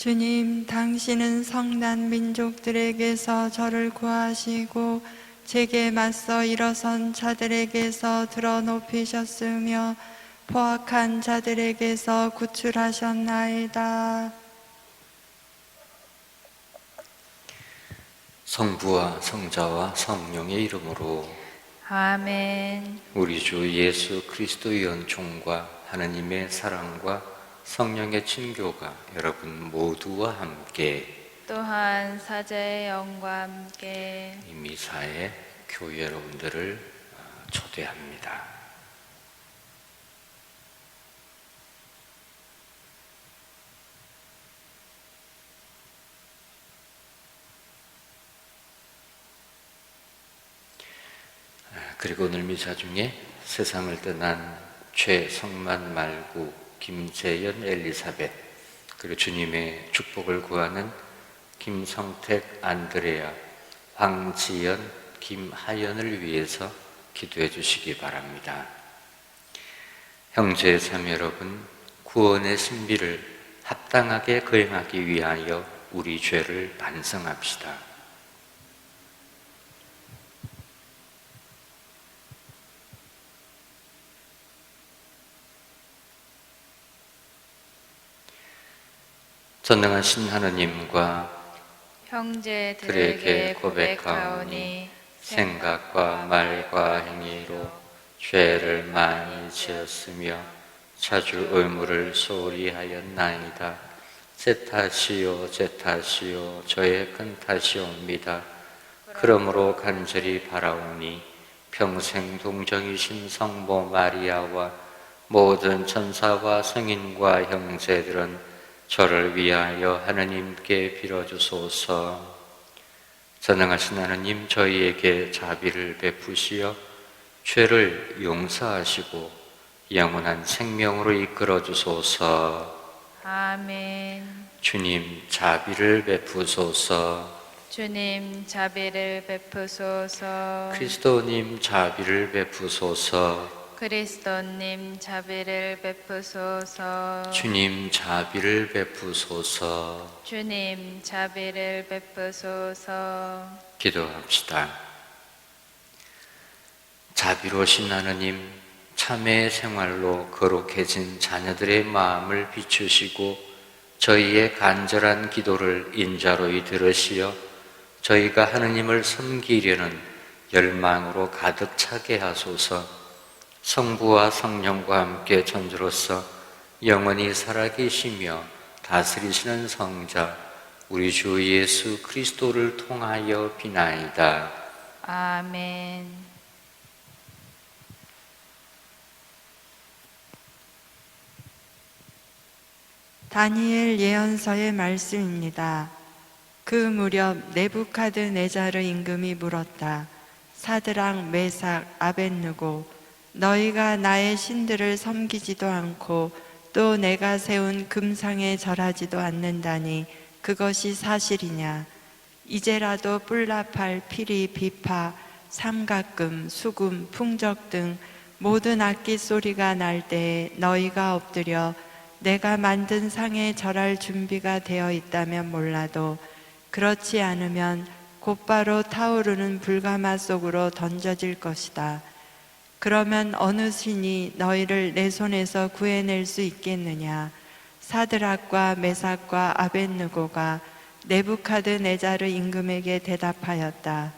주님, 당신은 성난 민족들에게서 저를 구하시고 제게 맞서 일어선 자들에게서 들어 높이셨으며 포악한 자들에게서 구출하셨나이다. 성부와 성자와 성령의 이름으로 아멘. 우리 주 예수 그리스도의 연총과 하느님의 사랑과 성령의 친교가 여러분 모두와 함께 또한 사제의 영과 함께 이 미사에 교회 여러분들을 초대합니다. 그리고 오늘 미사 중에 세상을 떠난 최성만 말구, 김재연 엘리사벳, 그리고 주님의 축복을 구하는 김성택 안드레아, 황지연, 김하연을 위해서 기도해 주시기 바랍니다. 형제 자매 여러분, 구원의 신비를 합당하게 거행하기 위하여 우리 죄를 반성합시다. 전능하신 하느님과 형제들에게 고백하오니 생각과 말과 행위로 죄를 많이 지었으며 자주 의무를 소홀히 하였나이다. 제 탓이요 제 탓이요 저의 큰 탓이옵니다. 그러므로 간절히 바라오니 평생 동정이신 성모 마리아와 모든 천사와 성인과 형제들은 저를 위하여 하느님께 빌어주소서. 전능하신 하느님, 저희에게 자비를 베푸시어 죄를 용서하시고 영원한 생명으로 이끌어 주소서. 아멘. 주님, 자비를 베푸소서. 주님, 자비를 베푸소서. 그리스도님, 자비를 베푸소서. 그리스도님, 자비를 베푸소서. 주님, 자비를 베푸소서. 주님, 자비를 베푸소서. 기도합시다. 자비로우신 하느님, 참회의 생활로 거룩해진 자녀들의 마음을 비추시고 저희의 간절한 기도를 인자로이 들으시어 저희가 하느님을 섬기려는 열망으로 가득 차게 하소서. 성부와 성령과 함께 천주로서 영원히 살아계시며 다스리시는 성자 우리 주 예수 그리스도를 통하여 비나이다. 아멘. 다니엘 예언서의 말씀입니다. 그 무렵 네부카드네자르 임금이 물었다. 사드락, 메삭, 아벳느고, 너희가 나의 신들을 섬기지도 않고 또 내가 세운 금상에 절하지도 않는다니 그것이 사실이냐? 이제라도 뿔나팔, 피리, 비파, 삼각금, 수금, 풍적 등 모든 악기 소리가 날 때에 너희가 엎드려 내가 만든 상에 절할 준비가 되어 있다면 몰라도 그렇지 않으면 곧바로 타오르는 불가마 속으로 던져질 것이다. 그러면 어느 신이 너희를 내 손에서 구해낼 수 있겠느냐? 사드락과 메삭과 아벳느고가 네부카드네자르 임금에게 대답하였다.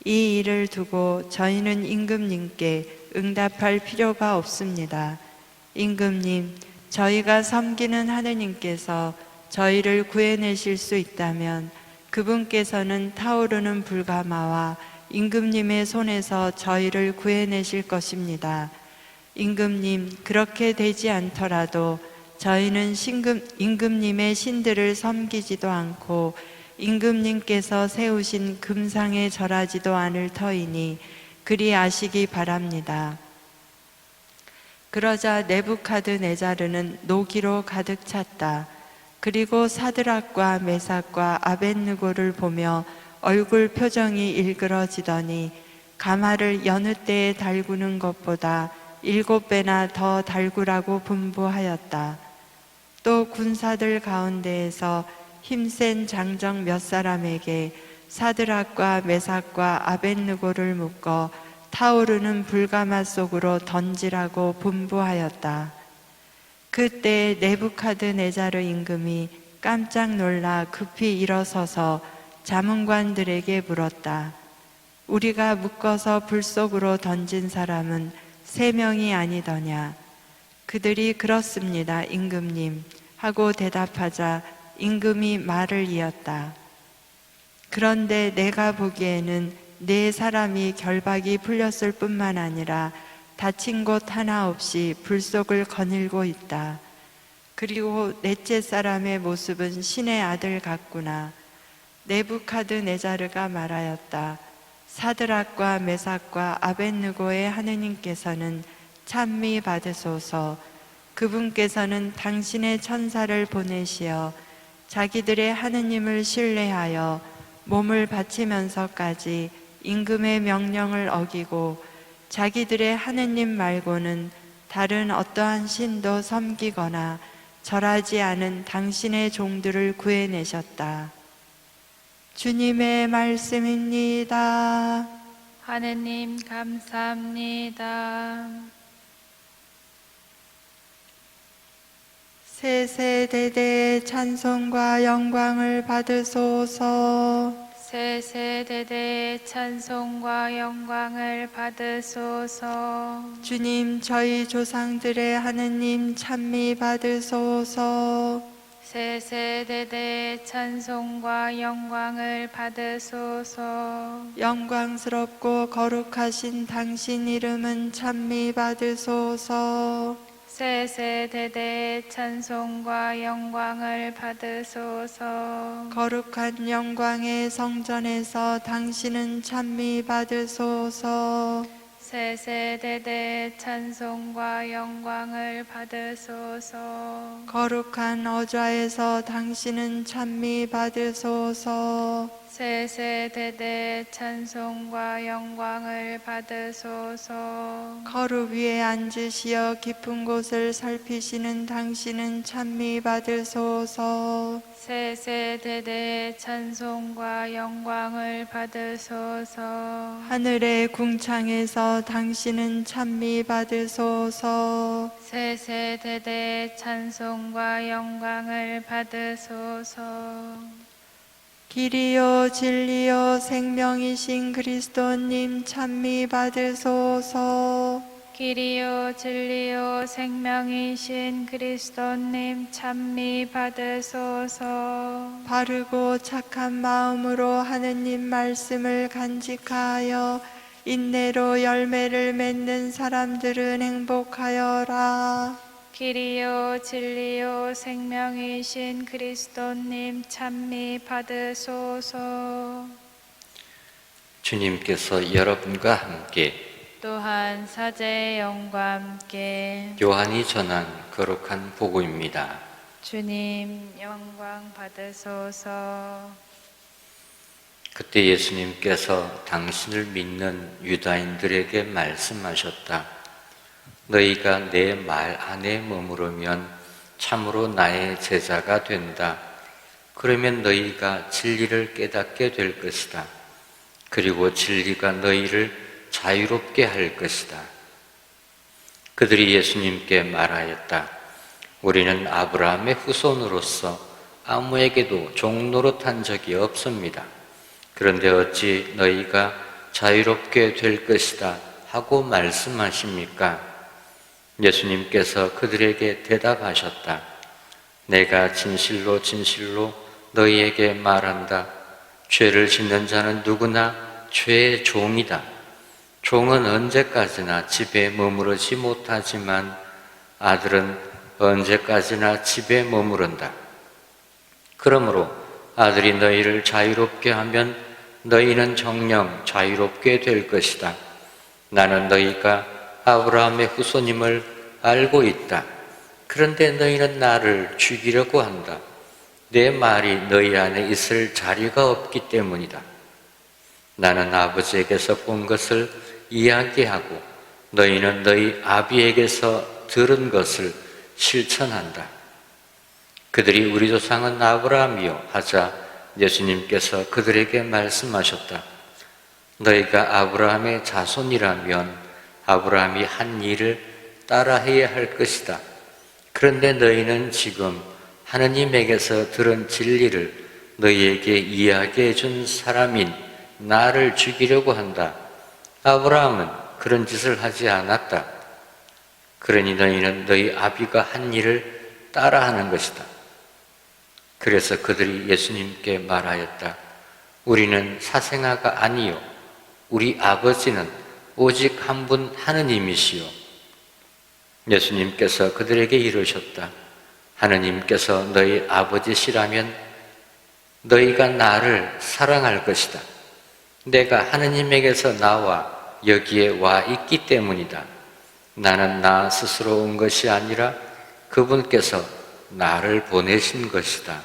이 일을 두고 저희는 임금님께 응답할 필요가 없습니다. 임금님, 저희가 섬기는 하느님께서 저희를 구해내실 수 있다면 그분께서는 타오르는 불가마와 임금님의 손에서 저희를 구해내실 것입니다. 임금님, 그렇게 되지 않더라도 저희는 임금님의 신들을 섬기지도 않고 임금님께서 세우신 금상에 절하지도 않을 터이니 그리 아시기 바랍니다. 그러자 네부카드네자르는 노기로 가득 찼다. 그리고 사드락과 메삭과 아벳느고를 보며 얼굴 표정이 일그러지더니 가마를 여느 때에 달구는 것보다 7배나 더 달구라고 분부하였다. 또 군사들 가운데에서 힘센 장정 몇 사람에게 사드락과 메삭과 아벳느고를 묶어 타오르는 불가마 속으로 던지라고 분부하였다. 그때 네부카드네자르 임금이 깜짝 놀라 급히 일어서서 자문관들에게 물었다. 우리가 묶어서 불 속으로 던진 사람은 3명이 아니더냐? 그들이 그렇습니다, 임금님 하고 대답하자 임금이 말을 이었다. 그런데 내가 보기에는 4사람이 결박이 풀렸을 뿐만 아니라 다친 곳 하나 없이 불 속을 거닐고 있다. 그리고 넷째 사람의 모습은 신의 아들 같구나. 네부카드네자르가 말하였다. 사드락과 메삭과 아벳느고의 하느님께서는 찬미 받으소서. 그분께서는 당신의 천사를 보내시어 자기들의 하느님을 신뢰하여 몸을 바치면서까지 임금의 명령을 어기고 자기들의 하느님 말고는 다른 어떠한 신도 섬기거나 절하지 않은 당신의 종들을 구해내셨다. 주님의 말씀입니다. 하느님 감사합니다. 세세대대 찬송과 영광을 받으소서. 세세대대 찬송과 영광을 받으소서. 주님, 저희 조상들의 하느님 찬미 받으소서. 세세대대 찬송과 영광을 받으소서. 영광스럽고 거룩하신 당신 이름은 찬미 받으소서. 세세대대 찬송과 영광을 받으소서. 거룩한 영광의 성전에서 당신은 찬미 받으소서. 세세대대 찬송과 영광을 받으소서. 거룩한 어좌에서 당신은 찬미 받으소서. 세세대대 찬송과 영광을 받으소서. 거룩 위에 앉으시어 깊은 곳을 살피시는 당신은 찬미 받으소서. 세세대대 찬송과 영광을 받으소서. 하늘의 궁창에서 당신은 찬미 받으소서. 세세대대 찬송과 영광을 받으소서. 길이요 진리요 생명이신 그리스도님 찬미 받으소서. 길이요 진리요 생명이신 그리스도님 찬미 받으소서. 바르고 착한 마음으로 하느님 말씀을 간직하여 인내로 열매를 맺는 사람들은 행복하여라. 길이요 진리요 생명이신 그리스도님 찬미 받으소서. 주님께서 여러분과 함께 또한 사제의 영과 함께 요한이 전한 거룩한 복음입니다. 주님 영광 받으소서. 그때 예수님께서 당신을 믿는 유다인들에게 말씀하셨다. 너희가 내 말 안에 머무르면 참으로 나의 제자가 된다. 그러면 너희가 진리를 깨닫게 될 것이다. 그리고 진리가 너희를 자유롭게 할 것이다. 그들이 예수님께 말하였다. 우리는 아브라함의 후손으로서 아무에게도 종노릇한 적이 없습니다. 그런데 어찌 너희가 자유롭게 될 것이다 하고 말씀하십니까? 예수님께서 그들에게 대답하셨다. 내가 진실로 진실로 너희에게 말한다. 죄를 짓는 자는 누구나 죄의 종이다. 종은 언제까지나 집에 머무르지 못하지만 아들은 언제까지나 집에 머무른다. 그러므로 아들이 너희를 자유롭게 하면 너희는 정녕 자유롭게 될 것이다. 나는 너희가 아브라함의 후손임을 알고 있다. 그런데 너희는 나를 죽이려고 한다. 내 말이 너희 안에 있을 자리가 없기 때문이다. 나는 아버지에게서 본 것을 이야기하고 너희는 너희 아비에게서 들은 것을 실천한다. 그들이 우리 조상은 아브라함이요 하자 예수님께서 그들에게 말씀하셨다. 너희가 아브라함의 자손이라면 아브라함이 한 일을 따라해야 할 것이다. 그런데 너희는 지금 하느님에게서 들은 진리를 너희에게 이야기해 준 사람인 나를 죽이려고 한다. 아브라함은 그런 짓을 하지 않았다. 그러니 너희는 너희 아비가 한 일을 따라하는 것이다. 그래서 그들이 예수님께 말하였다. 우리는 사생아가 아니요 우리 아버지는 오직 한 분 하느님이시요. 예수님께서 그들에게 이르셨다. 하느님께서 너희 아버지시라면 너희가 나를 사랑할 것이다. 내가 하느님에게서 나와 여기에 와 있기 때문이다. 나는 나 스스로 온 것이 아니라 그분께서 나를 보내신 것이다.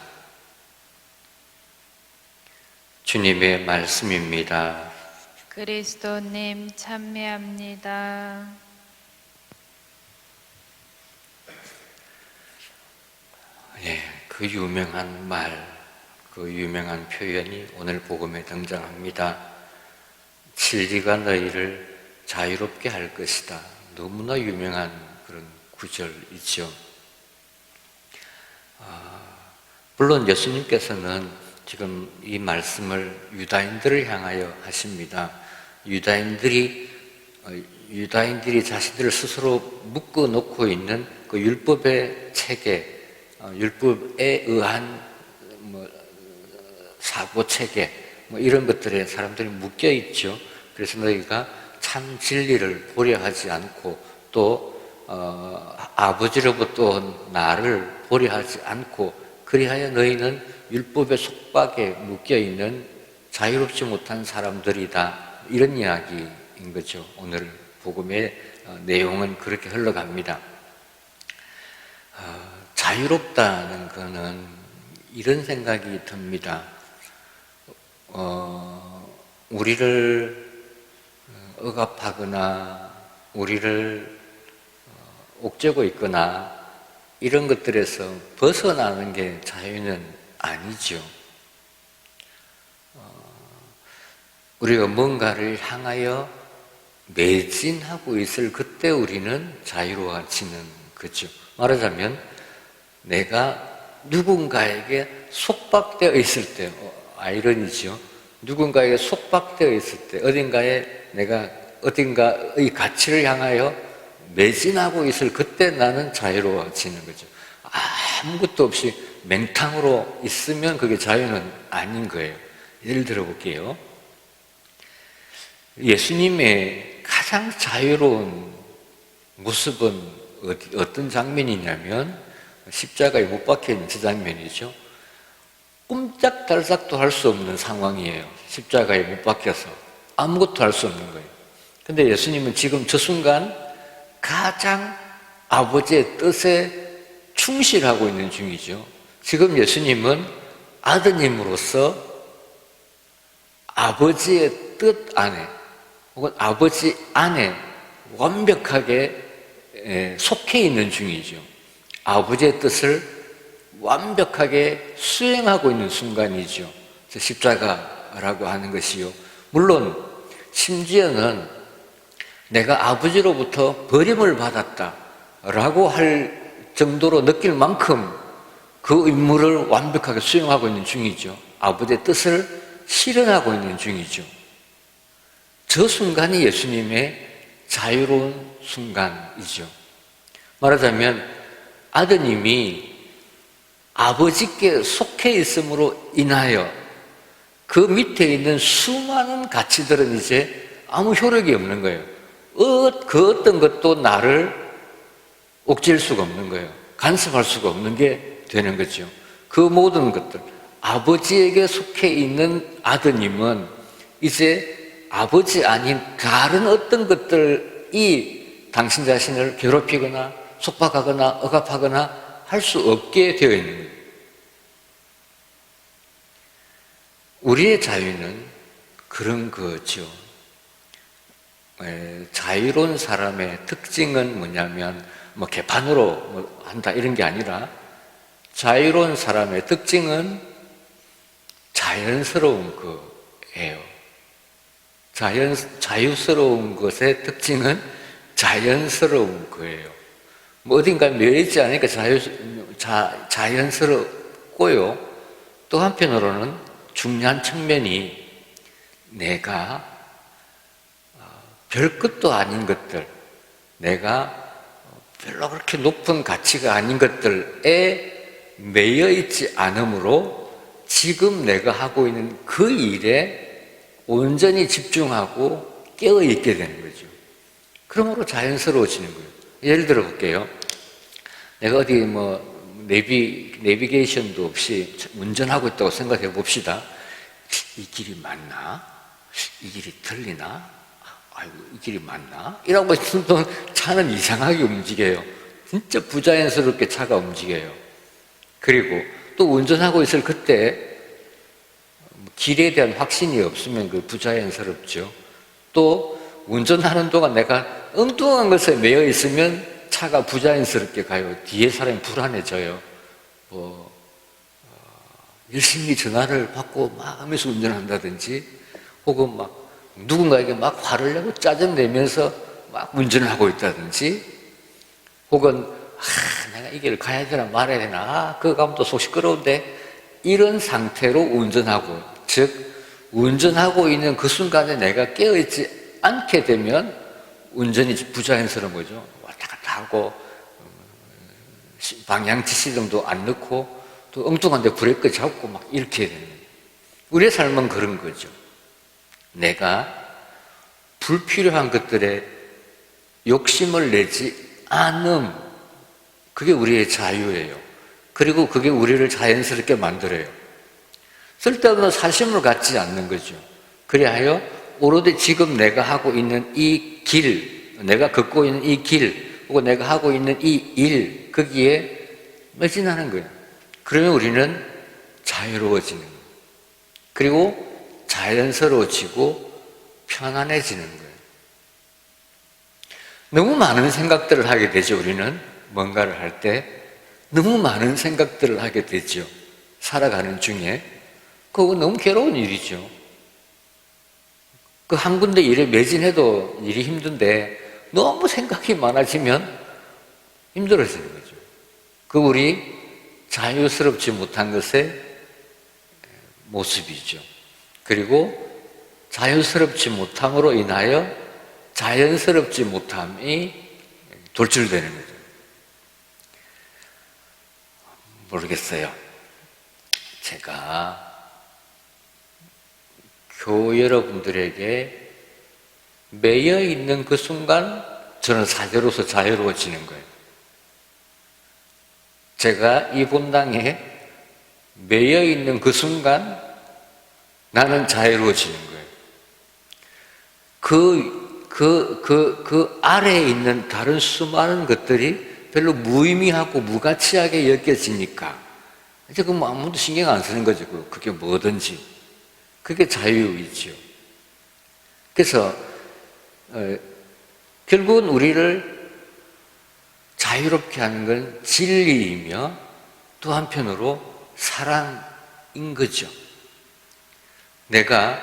주님의 말씀입니다. 그리스도님 찬미합니다. 그 유명한 말, 그 유명한 표현이 오늘 복음에 등장합니다. 진리가 너희를 자유롭게 할 것이다. 너무나 유명한 그런 구절이죠. 물론 예수님께서는 지금 이 말씀을 유다인들을 향하여 하십니다. 유다인들이 자신들을 스스로 묶어 놓고 있는 그 율법의 체계, 율법에 의한 사고 체계, 이런 것들에 사람들이 묶여 있죠. 그래서 너희가 참 진리를 보려 하지 않고 또 아버지로부터 나를 보려 하지 않고 그리하여 너희는 율법의 속박에 묶여 있는 자유롭지 못한 사람들이다. 이런 이야기인 거죠. 오늘 복음의 내용은 그렇게 흘러갑니다. 자유롭다는 것은 이런 생각이 듭니다. 우리를 억압하거나 우리를 옥죄고 있거나 이런 것들에서 벗어나는 게 자유는 아니죠. 우리가 뭔가를 향하여 매진하고 있을 그때 우리는 자유로워지는 거죠. 말하자면 내가 누군가에게 속박되어 있을 때, 아이러니죠. 누군가에게 속박되어 있을 때, 내가 어딘가의 가치를 향하여 매진하고 있을 그때 나는 자유로워지는 거죠. 아무것도 없이 맹탕으로 있으면 그게 자유는 아닌 거예요. 예를 들어 볼게요. 예수님의 가장 자유로운 모습은 어떤 장면이냐면 십자가에 못 박혀있는 저 장면이죠. 꼼짝달싹도 할 수 없는 상황이에요. 십자가에 못 박혀서 아무것도 할 수 없는 거예요. 근데 예수님은 지금 저 순간 가장 아버지의 뜻에 충실하고 있는 중이죠. 지금 예수님은 아드님으로서 아버지의 뜻 안에 혹은 아버지 안에 완벽하게 속해 있는 중이죠. 아버지의 뜻을 완벽하게 수행하고 있는 순간이죠. 십자가라고 하는 것이요. 물론 심지어는 내가 아버지로부터 버림을 받았다라고 할 정도로 느낄 만큼 그 임무를 완벽하게 수행하고 있는 중이죠. 아버지의 뜻을 실현하고 있는 중이죠. 저 순간이 예수님의 자유로운 순간이죠. 말하자면 아드님이 아버지께 속해 있음으로 인하여 그 밑에 있는 수많은 가치들은 이제 아무 효력이 없는 거예요. 그 어떤 것도 나를 옥죄일 수가 없는 거예요. 간섭할 수가 없는 게 되는 거죠. 그 모든 것들, 아버지에게 속해 있는 아드님은 이제 아버지 아닌 다른 어떤 것들이 당신 자신을 괴롭히거나 속박하거나 억압하거나 할 수 없게 되어 있는 거예요. 우리의 자유는 그런 거죠. 자유로운 사람의 특징은 뭐냐면 개판으로 한다 이런 게 아니라 자유로운 사람의 특징은 자연스러운 거예요. 자유스러운 것의 특징은 자연스러운 거예요. 뭐 어딘가에 매여있지 않으니까 자연스럽고요. 또 한편으로는 중요한 측면이 내가 별 것도 아닌 것들, 내가 별로 그렇게 높은 가치가 아닌 것들에 매여있지 않으므로 지금 내가 하고 있는 그 일에 온전히 집중하고 깨어있게 되는 거죠. 그러므로 자연스러워지는 거예요. 예를 들어 볼게요. 내가 어디 내비게이션도 없이 운전하고 있다고 생각해 봅시다. 이 길이 맞나? 이 길이 틀리나? 아이고, 이 길이 맞나? 이러고 있으면 차는 이상하게 움직여요. 진짜 부자연스럽게 차가 움직여요. 그리고 또 운전하고 있을 그때 길에 대한 확신이 없으면 그 부자연스럽죠. 또 운전하는 동안 내가 엉뚱한 것에 매여 있으면 차가 부자연스럽게 가요. 뒤에 사람이 불안해져요. 열심히 전화를 받고 막 하면서 운전한다든지, 혹은 막 누군가에게 막 화를 내고 짜증내면서 막 운전을 하고 있다든지, 혹은 내가 이 길을 가야 되나 말아야 되나, 그거 가면 또 속 시끄러운데, 이런 상태로 운전하고, 즉 운전하고 있는 그 순간에 내가 깨어있지 않게 되면 운전이 부자연스러운 거죠. 왔다 갔다 하고 방향 지시등도 안 넣고 또 엉뚱한 데 브레이크 잡고 막 이렇게 되는 거예요. 우리의 삶은 그런 거죠. 내가 불필요한 것들에 욕심을 내지 않음, 그게 우리의 자유예요. 그리고 그게 우리를 자연스럽게 만들어요. 쓸데없는 사심을 갖지 않는 거죠. 그리하여 오로지 지금 내가 하고 있는 이 길, 내가 걷고 있는 이 길, 혹은 내가 하고 있는 이 일, 거기에 매진하는 거예요. 그러면 우리는 자유로워지는 거예요. 그리고 자연스러워지고 편안해지는 거예요. 너무 많은 생각들을 하게 되죠. 우리는 뭔가를 할 때 너무 많은 생각들을 하게 되죠. 살아가는 중에. 그거 너무 괴로운 일이죠. 그 한 군데 일에 매진해도 일이 힘든데 너무 생각이 많아지면 힘들어지는 거죠. 그 우리 자유스럽지 못한 것의 모습이죠. 그리고 자유스럽지 못함으로 인하여 자연스럽지 못함이 돌출되는 거죠. 모르겠어요. 제가 교우 여러분들에게 매여 있는 그 순간 저는 사제로서 자유로워지는 거예요. 제가 이 본당에 매여 있는 그 순간 나는 자유로워지는 거예요. 그 아래에 있는 다른 수많은 것들이 별로 무의미하고 무가치하게 여겨지니까 이제 뭐 아무도 신경 안 쓰는 거죠. 그게 뭐든지. 그게 자유이죠. 그래서 결국은 우리를 자유롭게 하는 건 진리이며 또 한편으로 사랑인 거죠. 내가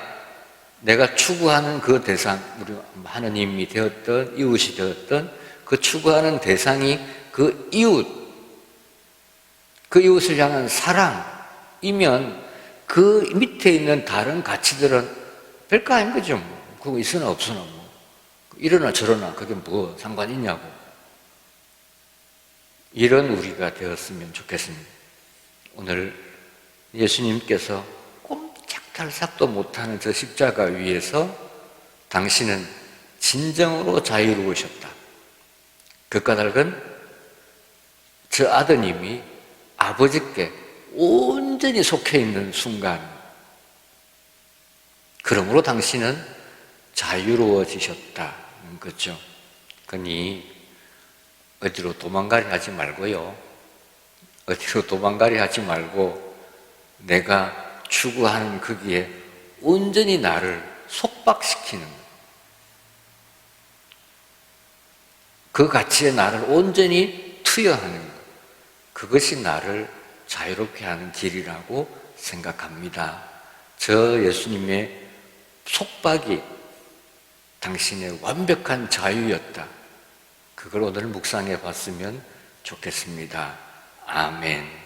추구하는 그 대상, 우리 하느님이 되었던 이웃이 되었던 그 추구하는 대상이 그 이웃을 향한 사랑이면 그 밑에 있는 다른 가치들은 별거 아닌 거죠. 그거 있으나 없으나 이러나 저러나 그게 뭐 상관이 있냐고. 이런 우리가 되었으면 좋겠습니다. 오늘 예수님께서 꼼짝달싹도 못하는 저 십자가 위에서 당신은 진정으로 자유로우셨다. 그 까닭은 저 아드님이 아버지께 온전히 속해 있는 순간, 그러므로 당신은 자유로워지셨다는 거죠. 그러니 어디로 도망가리 하지 말고요. 어디로 도망가리 하지 말고 내가 추구하는 거기에 온전히 나를 속박시키는 거예요. 그 가치에 나를 온전히 투여하는 것. 그것이 나를 자유롭게 하는 길이라고 생각합니다. 저 예수님의 속박이 당신의 완벽한 자유였다. 그걸 오늘 묵상해 봤으면 좋겠습니다. 아멘.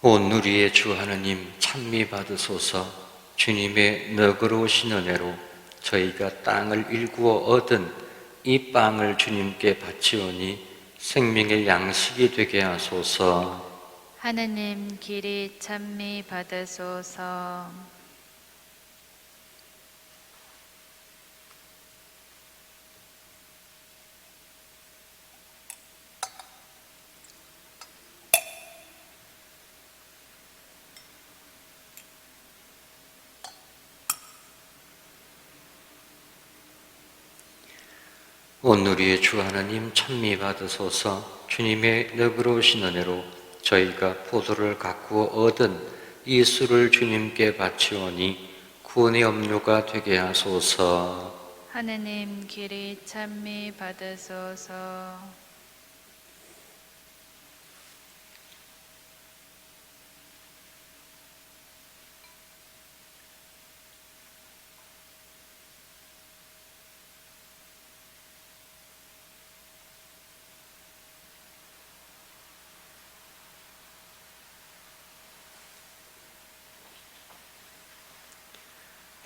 온 누리의 주 하느님 찬미 받으소서. 주님의 너그러우신 은혜로 저희가 땅을 일구어 얻은 이 빵을 주님께 바치오니 생명의 양식이 되게 하소서. 하느님 길이 찬미 받으소서. 온 누리의 주 하나님 찬미 받으소서. 주님의 너그러우신 은혜로 저희가 포도를 가꾸어 얻은 이 술을 주님께 바치오니 구원의 음료가 되게 하소서. 하느님 길이 찬미 받으소서.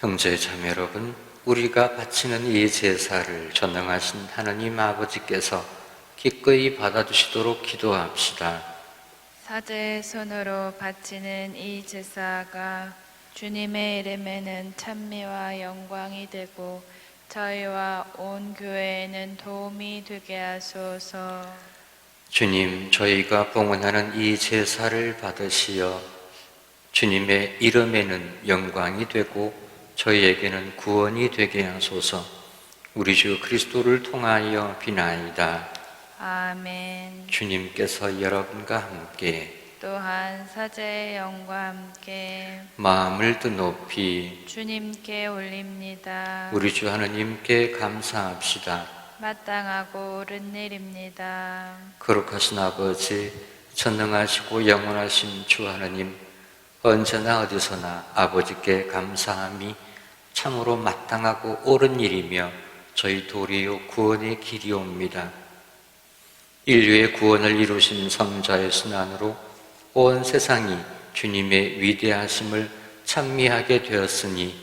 형제 자매 여러분, 우리가 바치는 이 제사를 전능하신 하나님 아버지께서 기꺼이 받아주시도록 기도합시다. 사제의 손으로 바치는 이 제사가 주님의 이름에는 찬미와 영광이 되고 저희와 온 교회에는 도움이 되게 하소서. 주님, 저희가 봉헌하는 이 제사를 받으시어 주님의 이름에는 영광이 되고 저희에게는 구원이 되게 하소서. 우리 주 그리스도를 통하여 비나이다. 아멘. 주님께서 여러분과 함께 또한 사제의 영과 함께 마음을 더 높이 주님께 올립니다. 우리 주 하느님께 감사합시다. 마땅하고 옳은 일입니다. 거룩하신 아버지, 전능하시고 영원하신 주 하느님, 언제나 어디서나 아버지께 감사함이 참으로 마땅하고 옳은 일이며 저희 도리요 구원의 길이옵니다. 인류의 구원을 이루신 성자의 순환으로 온 세상이 주님의 위대하심을 찬미하게 되었으니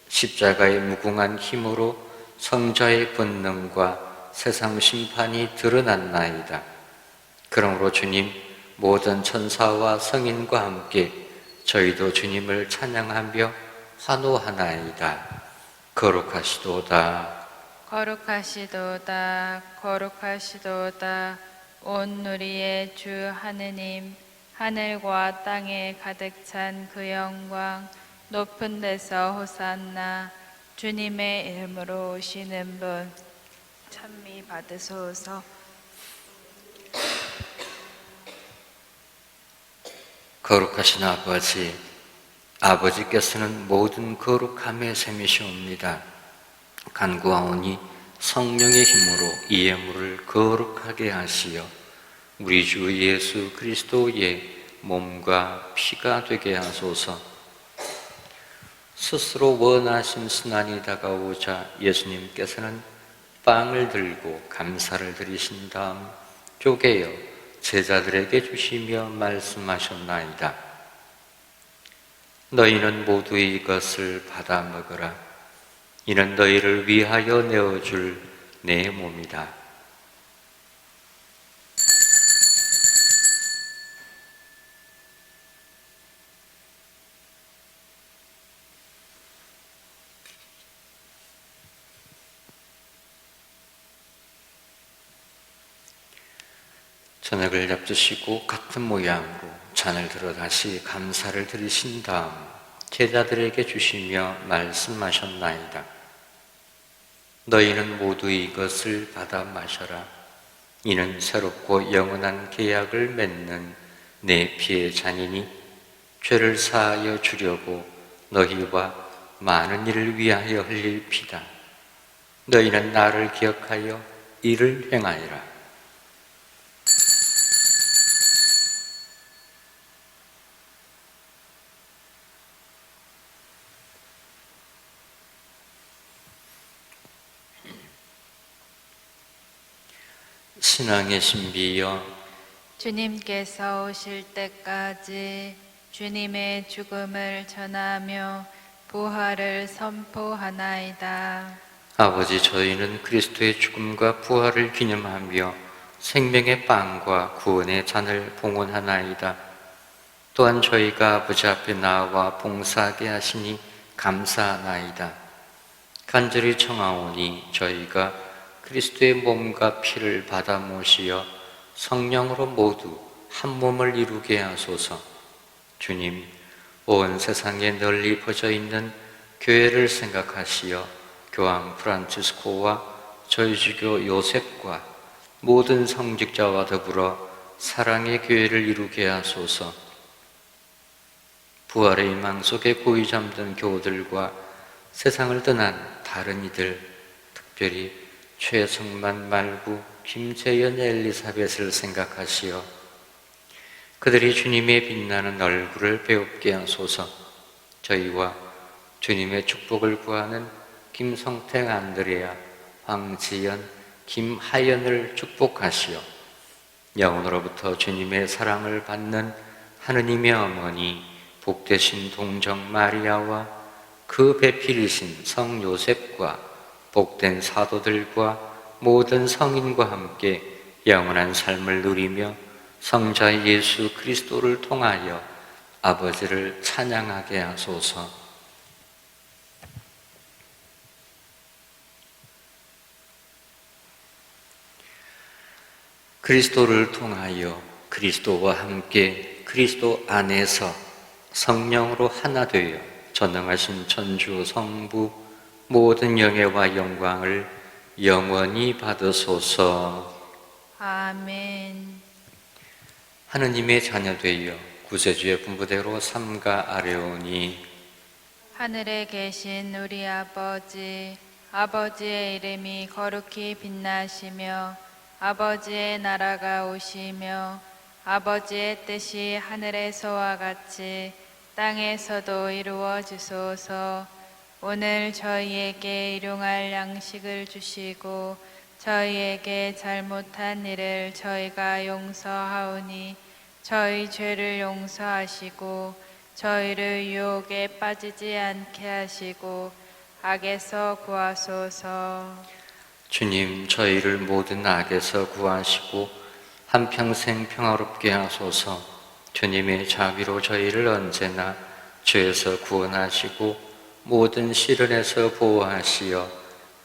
십자가의 무궁한 힘으로 성자의 권능과 세상 심판이 드러났나이다. 그러므로 주님, 모든 천사와 성인과 함께 저희도 주님을 찬양하며 환호하나이다. 거룩하시도다. 거룩하시도다. 거룩하시도다. 온 누리의 주 하느님, 하늘과 땅에 가득 찬 그 영광, 높은 데서 호산나. 주님의 이름으로 오시는 분 찬미 받으소서. 거룩하신 아버지, 아버지께서는 모든 거룩함의 셈이시옵니다. 간구하오니 성령의 힘으로 이 예물을 거룩하게 하시어 우리 주 예수 그리스도의 몸과 피가 되게 하소서. 스스로 원하신 순환이 다가오자 예수님께서는 빵을 들고 감사를 드리신 다음 쪼개어 제자들에게 주시며 말씀하셨나이다. 너희는 모두 이것을 받아 먹으라. 이는 너희를 위하여 내어줄 내 몸이다. 저녁을 잡수시고 같은 모양으로 잔을 들어 다시 감사를 드리신 다음 제자들에게 주시며 말씀하셨나이다. 너희는 모두 이것을 받아 마셔라. 이는 새롭고 영원한 계약을 맺는 내 피의 잔이니 죄를 사하여 주려고 너희와 많은 이를 위하여 흘릴 피다. 너희는 나를 기억하여 이를 행하여라. 신앙의 신비여, 주님께서 오실 때까지 주님의 죽음을 전하며 부활을 선포하나이다. 아버지, 저희는 그리스도의 죽음과 부활을 기념하며 생명의 빵과 구원의 잔을 봉헌하나이다. 또한 저희가 아버지 앞에 나와 봉사하게 하시니 감사하나이다. 간절히 청하오니 저희가 그리스도의 몸과 피를 받아 모시어 성령으로 모두 한 몸을 이루게 하소서. 주님, 온 세상에 널리 퍼져 있는 교회를 생각하시어 교황 프란치스코와 저희 주교 요셉과 모든 성직자와 더불어 사랑의 교회를 이루게 하소서. 부활의 희망 속에 고이 잠든 교우들과 세상을 떠난 다른 이들, 특별히 최성만 말구, 김재현, 엘리사벳을 생각하시어 그들이 주님의 빛나는 얼굴을 배웁게 하소서. 저희와 주님의 축복을 구하는 김성택, 안드레아, 황지연, 김하연을 축복하시어 영원으로부터 주님의 사랑을 받는 하느님의 어머니 복되신 동정 마리아와 그 배필이신 성 요셉과 복된 사도들과 모든 성인과 함께 영원한 삶을 누리며 성자 예수 그리스도를 통하여 아버지를 찬양하게 하소서. 그리스도를 통하여 그리스도와 함께 그리스도 안에서 성령으로 하나 되어 전능하신 천주 성부 모든 영예와 영광을 영원히 받으소서. 아멘. 하느님의 자녀 되어 구세주의 분부대로 삼가 아뢰오니 하늘에 계신 우리 아버지, 아버지의 이름이 거룩히 빛나시며 아버지의 나라가 오시며 아버지의 뜻이 하늘에서와 같이 땅에서도 이루어지소서. 오늘 저희에게 일용할 양식을 주시고 저희에게 잘못한 일을 저희가 용서하오니 저희 죄를 용서하시고 저희를 유혹에 빠지지 않게 하시고 악에서 구하소서. 주님, 저희를 모든 악에서 구하시고 한평생 평화롭게 하소서. 주님의 자비로 저희를 언제나 죄에서 구원하시고 모든 시련에서 보호하시어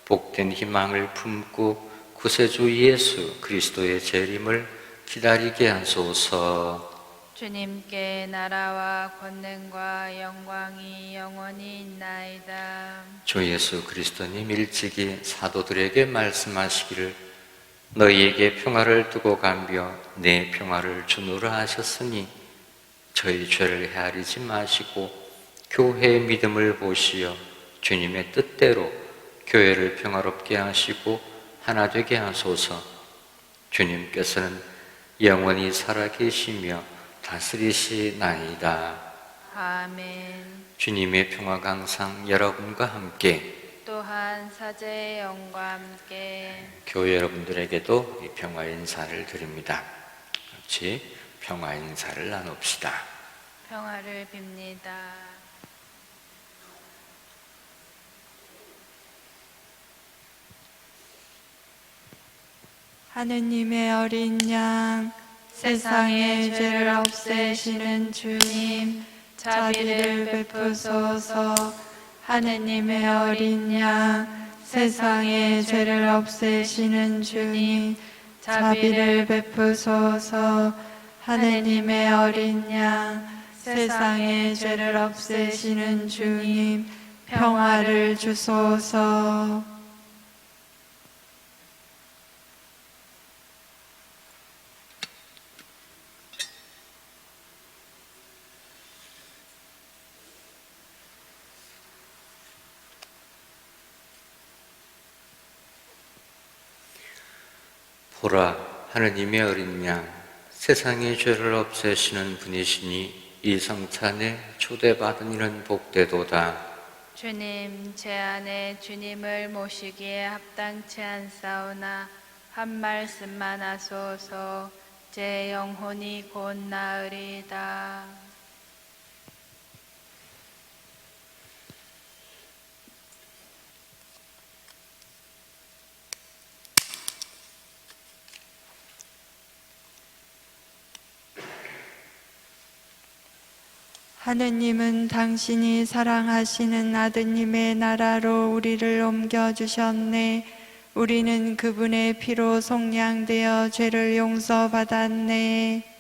복된 희망을 품고 구세주 예수 그리스도의 재림을 기다리게 하소서. 주님께 나라와 권능과 영광이 영원히 있나이다. 주 예수 그리스도님 일찍이 사도들에게 말씀하시기를 너희에게 평화를 두고 가며 내 평화를 주노라 하셨으니 저희 죄를 헤아리지 마시고 교회의 믿음을 보시어 주님의 뜻대로 교회를 평화롭게 하시고 하나 되게 하소서. 주님께서는 영원히 살아계시며 다스리시나이다. 아멘. 주님의 평화가 항상 여러분과 함께 또한 사제의 영과 함께 교회 여러분들에게도 이 평화 인사를 드립니다. 같이 평화 인사를 나눕시다. 평화를 빕니다. 하느님의 어린 양, 세상의 죄를 없애시는 주님, 자비를 베푸소서. 하느님의 어린 양, 세상의 죄를 없애시는 주님, 자비를 베푸소서. 하느님의 어린 양, 세상의 죄를 없애시는 주님, 평화를 주소서. 보라, 하느님의 어린 양, 세상의 죄를 없애시는 분이시니 이 성찬에 초대받은 이는 복되도다. 주님, 제 안에 주님을 모시기에 합당치 않사오나 한 말씀만 하소서. 제 영혼이 곧 나으리이다. 하느님은 당신이 사랑하시는 아드님의 나라로 우리를 옮겨주셨네. 우리는 그분의 피로 속량되어 죄를 용서받았네.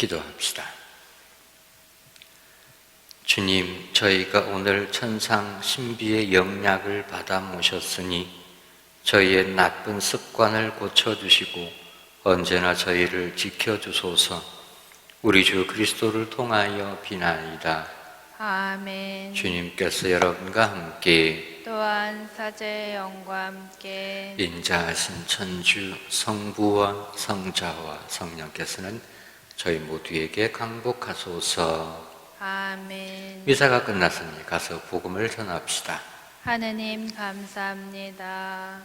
기도합시다. 주님, 저희가 오늘 천상 신비의 영약을 받아 모셨으니 저희의 나쁜 습관을 고쳐주시고 언제나 저희를 지켜주소서. 우리 주 그리스도를 통하여 비나이다. 아멘. 주님께서 여러분과 함께 또한 사제의 영과 함께 인자하신 천주 성부와 성자와 성령께서는 저희 모두에게 강복하소서. 아멘. 미사가 끝났으니 가서 복음을 전합시다. 하느님 감사합니다.